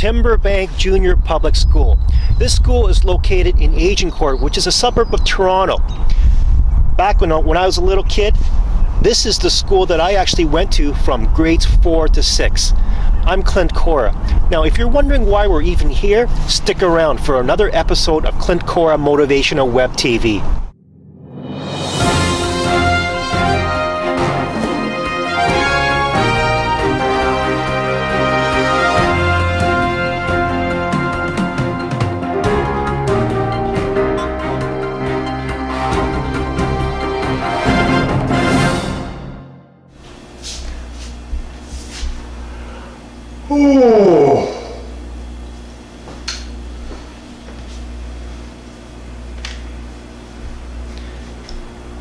Timberbank Junior Public School. This school is located in Agincourt, which is a suburb of Toronto. Back when I was a little kid, this is the school that I actually went to from grades 4 to 6. I'm Clint Cora. Now, if you're wondering why we're even here, stick around for another episode of Clint Cora Motivational Web TV.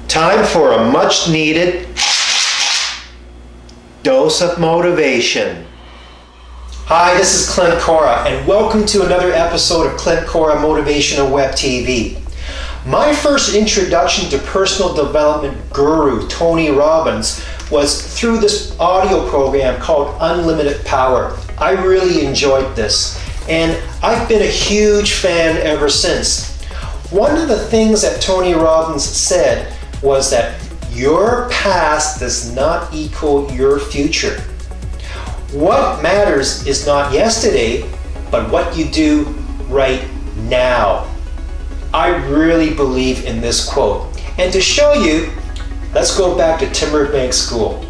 Time for a much needed dose of motivation. Hi, this is Clint Cora, and welcome to another episode of Clint Cora Motivational Web TV. My first introduction to personal development guru Tony Robbins was through this audio program called Unlimited Power. I really enjoyed this, and I've been a huge fan ever since. One of the things that Tony Robbins said was that your past does not equal your future. What matters is not yesterday, but what you do right now. I really believe in this quote. And to show you, let's go back to Timberbank School.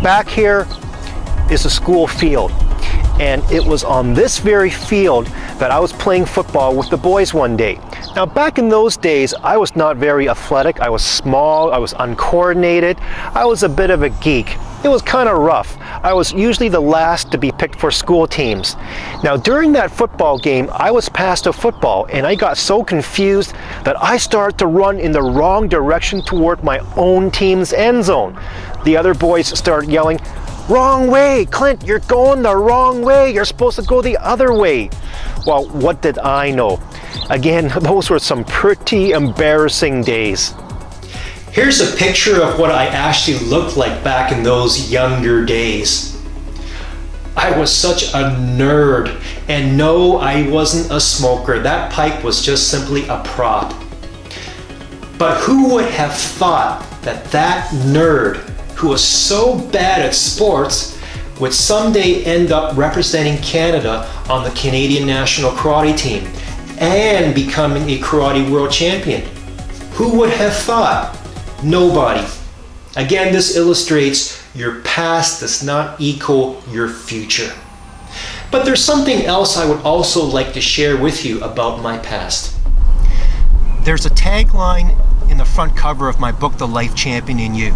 Back here is a school field, and it was on this very field that I was playing football with the boys one day. Now, back in those days, I was not very athletic. I was small, I was uncoordinated, I was a bit of a geek. It was kind of rough. I was usually the last to be picked for school teams. Now, during that football game, I was passed a football, and I got so confused that I started to run in the wrong direction toward my own team's end zone. The other boys started yelling, "Wrong way, Clint, you're going the wrong way. You're supposed to go the other way." Well, what did I know? Again, those were some pretty embarrassing days. Here's a picture of what I actually looked like back in those younger days. I was such a nerd, and no, I wasn't a smoker. That pipe was just simply a prop. But who would have thought that that nerd, who was so bad at sports, would someday end up representing Canada on the Canadian national karate team and becoming a karate world champion? Who would have thought? Nobody. Again, this illustrates your past does not equal your future. But there's something else I would also like to share with you about my past. There's a tagline in the front cover of my book, The Life Champion in You.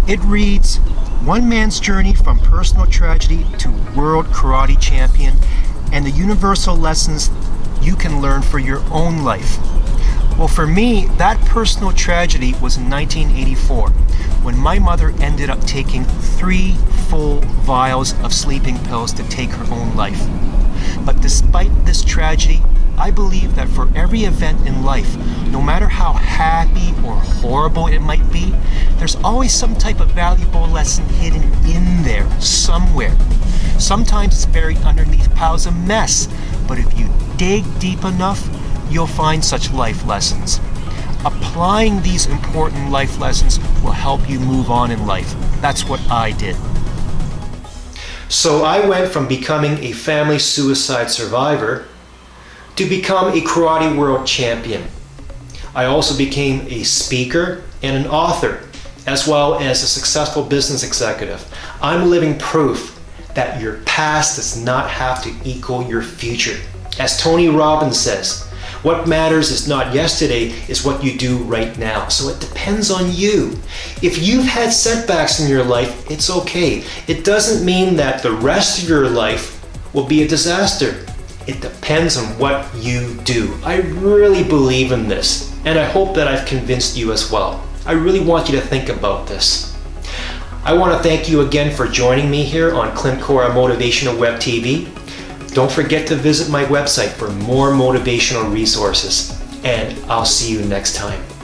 It reads, "One man's journey from personal tragedy to world karate champion and the universal lessons you can learn for your own life." Well, for me, that personal tragedy was in 1984, when my mother ended up taking 3 full vials of sleeping pills to take her own life. But despite this tragedy, I believe that for every event in life, no matter how happy or horrible it might be, there's always some type of valuable lesson hidden in there somewhere. Sometimes it's buried underneath piles of mess, but if you dig deep enough, you'll find such life lessons. Applying these important life lessons will help you move on in life. That's what I did. So I went from becoming a family suicide survivor to become a karate world champion. I also became a speaker and an author, as well as a successful business executive. I'm living proof that your past does not have to equal your future. As Tony Robbins says, what matters is not yesterday, is what you do right now. So it depends on you. If you've had setbacks in your life, it's okay. It doesn't mean that the rest of your life will be a disaster. It depends on what you do. I really believe in this, and I hope that I've convinced you as well. I really want you to think about this. I want to thank you again for joining me here on Clint Cora Motivational Web TV. Don't forget to visit my website for more motivational resources. and I'll see you next time.